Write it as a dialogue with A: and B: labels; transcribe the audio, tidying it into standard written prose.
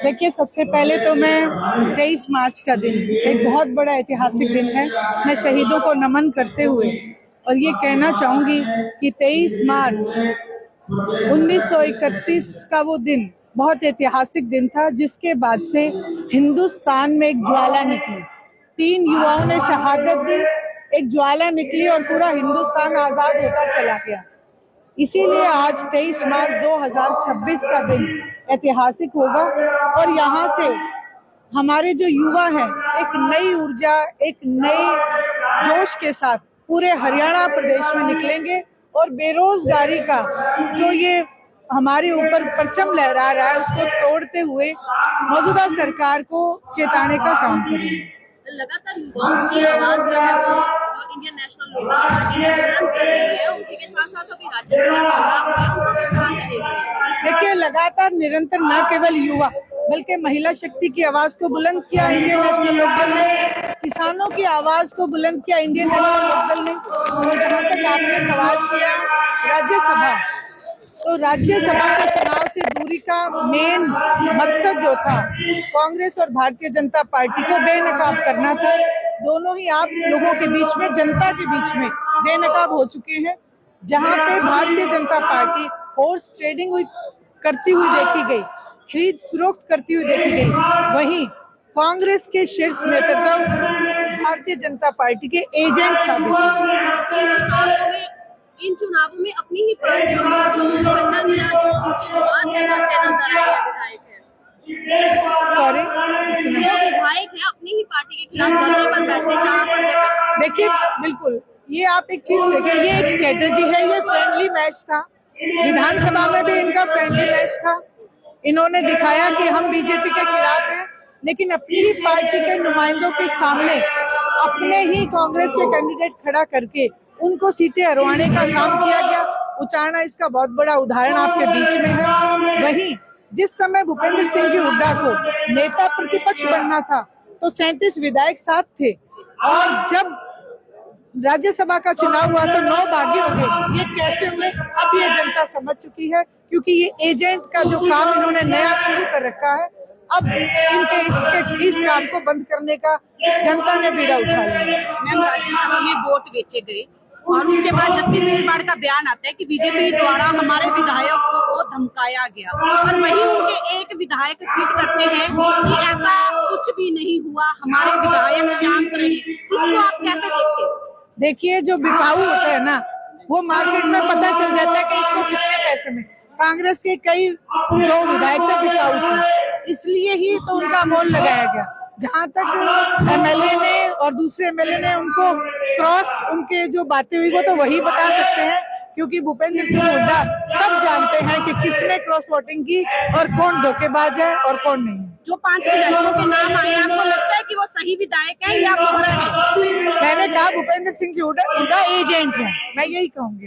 A: देखिए, सबसे पहले तो मैं 23 मार्च का दिन एक बहुत बड़ा ऐतिहासिक दिन है। मैं शहीदों को नमन करते हुए और ये कहना चाहूँगी कि 23 मार्च 1931 का वो दिन बहुत ऐतिहासिक दिन था, जिसके बाद से हिंदुस्तान में एक ज्वाला निकली। 3 युवाओं ने शहादत दी, एक ज्वाला निकली और पूरा हिंदुस्तान आज़ाद होता चला गया। इसीलिए आज 23 मार्च 2026 का दिन ऐतिहासिक होगा और यहाँ से हमारे जो युवा हैं एक नई ऊर्जा, एक नई जोश के साथ पूरे हरियाणा प्रदेश में निकलेंगे और बेरोजगारी का जो ये हमारे ऊपर परचम लहरा रहा है उसको तोड़ते हुए मौजूदा सरकार को चेताने का काम करेंगे।
B: लगातार युवाओं की आवाज जो है वो इंडियन नेशनल लोकदल पार्टी ने बुलंद कर रही है, उसी के साथ साथ अभी राज्यसभा चुनाव है, उनको किस तरह से देख रहे हैं?
A: देखिए, लगातार निरंतर न केवल युवा बल्कि महिला शक्ति की आवाज को बुलंद किया इंडियन नेशनल लोकदल ने, किसानों की आवाज को बुलंद किया इंडियन नेशनल लोकदल ने। और जहाँ तक आपने सवाल किया राज्यसभा, तो राज्यसभा के चुनाव से दूरी का मेन मकसद जो था कांग्रेस और भारतीय जनता पार्टी को बेनकाब करना था। दोनों ही आप लोगों के बीच में, जनता के बीच में बेनकाब हो चुके हैं। जहां पे Bharatiya Janata party horse trading करती हुई देखी गई, खरीद फरोख्त करती हुई देखी गई, वहीं कांग्रेस के शीर्ष नेतृत्व भारतीय जनता पार्टी के एजेंट साबित हुए।
B: इन चुनावों में अपनी ही पार्टियों में जो खंडन या जो बात करते नजर आए विधायक है,
A: सॉरी,
B: जो विधायक है अपनी ही पार्टी के खिलाफ धरने पर बैठे, जहां पर
A: देखिए, बिल्कुल ये आप एक चीज देखिए, ये एक स्ट्रेटेजी है, ये फ्रेंडली मैच था। विधानसभा में भी इनका फ्रेंडली मैच था। इन्होंने दिखाया कि हम बीजेपी के खिलाफ हैं, लेकिन अपनी ही पार्टी के नुमाइंदों के सामने अपने ही कांग्रेस के कैंडिडेट खड़ा करके उनको सीटें हरवाने का काम किया गया। उचाना इसका बहुत बड़ा उदाहरण आपके बीच में है। वहीं जिस समय भूपेंद्र सिंह जी हुड्डा को नेता प्रतिपक्ष बनना था तो 37 विधायक साथ थे, और जब राज्यसभा का चुनाव हुआ तो 9 बागी हो गए। ये कैसे हुए अब ये जनता समझ चुकी है, क्योंकि ये एजेंट का जो काम इन्होंने नया शुरू कर रखा है, अब इनके इस काम को बंद करने का जनता ने बीड़ा उठा लिया।
B: मैम, राज्यसभा में वोट बेचे गए और उसके बाद जस्टिस भीलवाड़ा का बयान आता है कि बीजेपी द्वारा हमारे विधायकों को धमकाया गया, और वही उनके एक विधायक ट्वीट करते हैं कि ऐसा कुछ भी नहीं हुआ, हमारे विधायक शांत रहे। इसको आप कैसे देखते हैं?
A: देखिए, जो बिकाऊ होता है ना, वो मार्केट में पता चल जाता है कि इसको कितने पैसे में। कांग्रेस के कई जो विधायक थे बिकाऊ थे, इसलिए ही तो उनका मोल लगाया गया। जहां तक एमएलए ने और दूसरे एमएलए ने उनको क्रॉस उनके जो बातें हुई वो तो वही बता सकते हैं, क्योंकि भूपेंद्र सिंह हुड्डा सब जानते हैं कि किसने क्रॉस वोटिंग की और कौन धोखेबाज है और कौन नहीं।
B: जो 5 विधायकों के नाम आए, आपको लगता है कि वो सही विधायक है या मोहरा है?
A: मैंने कहा भूपेंद्र सिंह जी हुड्डा उनका एजेंट है, मैं यही कहूंगी।